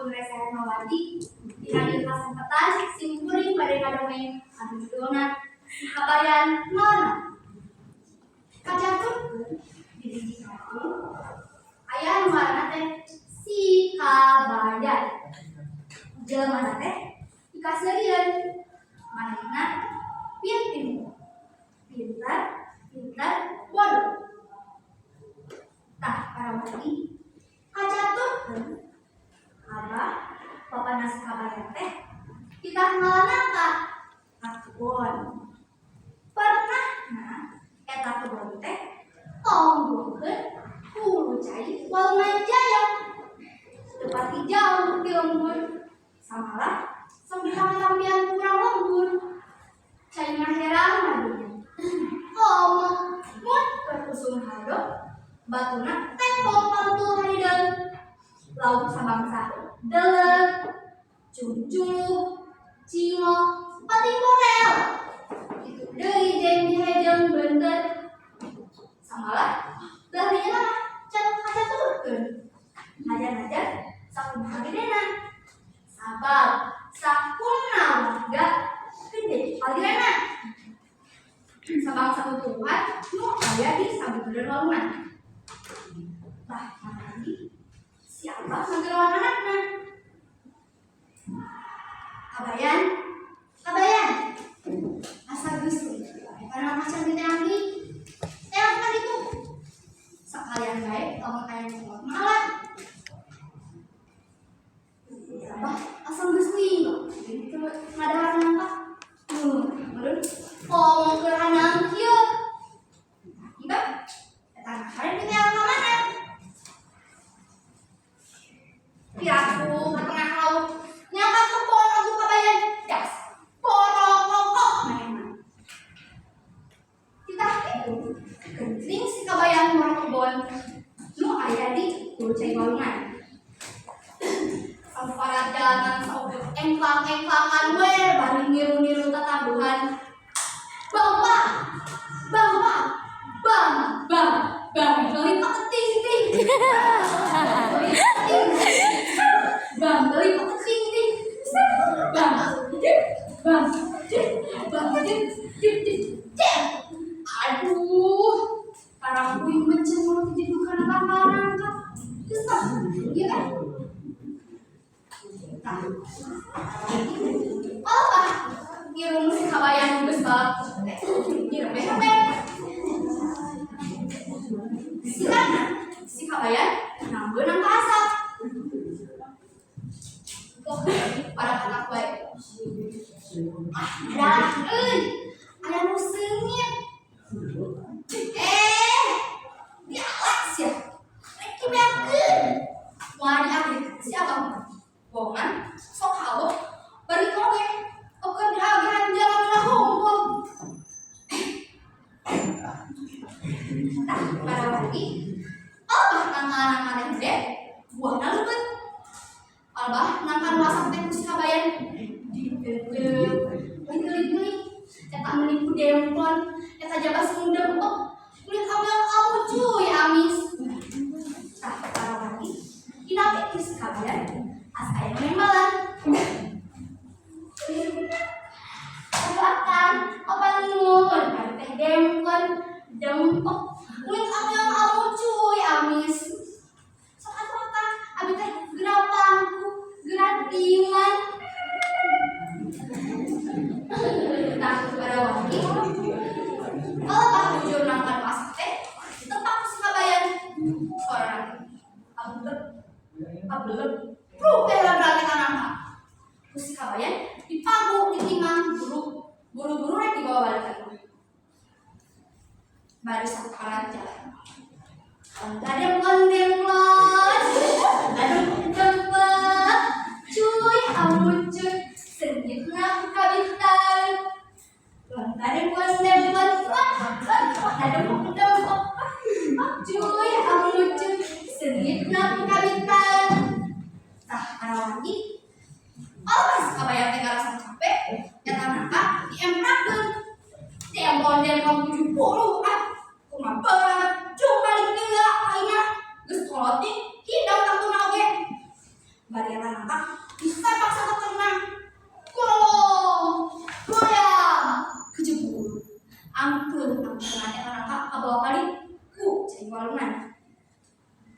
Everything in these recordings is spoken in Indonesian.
Sampun Resa Hermawati dihadir kesempatan simkuring pada kadongeng anu judulna Kabayan Mana kacatur di satu aya nu ngaranna teh si kabayan jelema teh dikaseureun manehna pintar bodoh tah parawati kacatur Abah, papanas kabayan teh kita ngalanna ka kebon. Pernah eta kebon teh tonggokeun hulu cai walungan jaya. Tepati jauh di lembur. Samalah sembilan tampian kurang lembur. Cai ngaherang madunya. Mun berkusung hadok batuna tembok pantul harideung. Lauk sabangsa delek, cucuk, cingo, pating korel. Itu deui jeung dihejeng beunteun. Samalah dahrinya can kacaturkeun. Ngajar-ngajar sakumaha gedena. Sabab sakunna warga gede alirana. Sabang sakutuhan nu aya di sabeudeureun walungan. Tah manggi siapa ngagerawan anakna? Kabayan. Asa Gusti. Karena macam kita lagi. Kan itu. Sekalian baik kamu kayak nyolot malah. Abah asal Gusti. Itu ngadawan apa? Meureun ngomong ke anak kieu. Iba eta hari kita ka mana? Piaku tengah laut nyangka kebon aku kabayan das porong rokok mana kita itu kencing si kabayan porong kebon nu aya di Cai Walungan samparat jalan saugeuk engklang-engklangan we bari niru-niru tatabuhan bang beli peting Bang, beli peting nih. Bang. Aduh, parang kuing mencemur di dukan bakaran kak. Kesah, iya kan? Apa? Ngirung si kabayan besar. Si kabayan nambah nang asap. Para anak baik. Ada musimnya. Dialas ya. Lagi beakeun. Moal diakhir siapa? Bongan, sok halus, bari kowe. Okeun diagihan jalan hungkul. Tah, para lagi. Nang maneh gede, buahna leupeut. Albah nangkan masak teh si kabayan digeuleuk eta menipu dempon eta jabas muda empok kulit awel cuy amis tah para lagi dinapi si kabayan asa aya membalan silakan apa nuhun teh dempon dempok kulit awel cuy amis sok abi teh gerapangku geratiman tak para wangi kalau tak bujur nangkan masak teh tetap si kabayan orang abelep teh berarti kanangka si kabayan dipagu ditimang buru-buru rek dibawa balik lagi baru satu paran jalan Kadang-kadang cuy amucut sengitna kabitan kadang-kadang cuy amucut sengitna kabitan tah lagi awas kabayang teh rasa capek eta nangka diemprakeun dempon 70 kumaha berat coba balik deui ayeuna geus kolot hidang tatuna oge eta nangka disepak sama tenang. Goyang, kejebur. Angkeun tenang eta nangka kabawa kali ku cai walungan.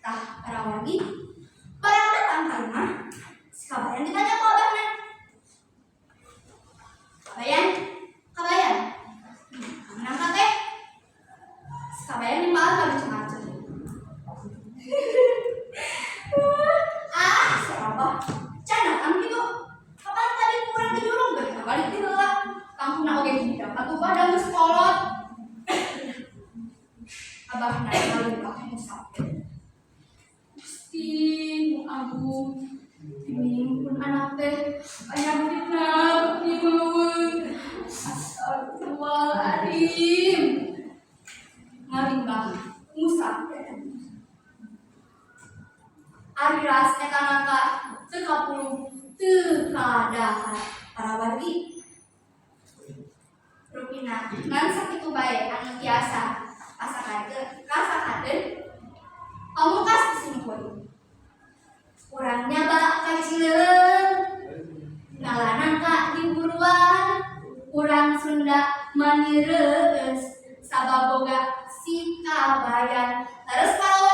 Tah para lagi barang datang ka rumah, si kabayan ditanya ku abahna. Kabayan, nangka teh kabayan nimbalan kali macam-macam. Siapa? Can gitu. Kapan tadi kurang ke jurung balik balik di heula. Kampungna oge hidup atuh badan geus kolot. Abahna lalu ka musafir. Gusti nu agung, pun anak teh aya fitnah beuki meuweun. Astagfirullahaladzim. Ngarimbah musafir. Ari ras eta nangka teu kapuluh teu kadahat para wargi. Rupina ngan sakitu bae anu tiasa kasakadeun pamungkas disungkun. Urang nyaba ka Cileun, ngalanan ka di buruan, urang Sunda manireus sababoga si kabayan. Terus kalau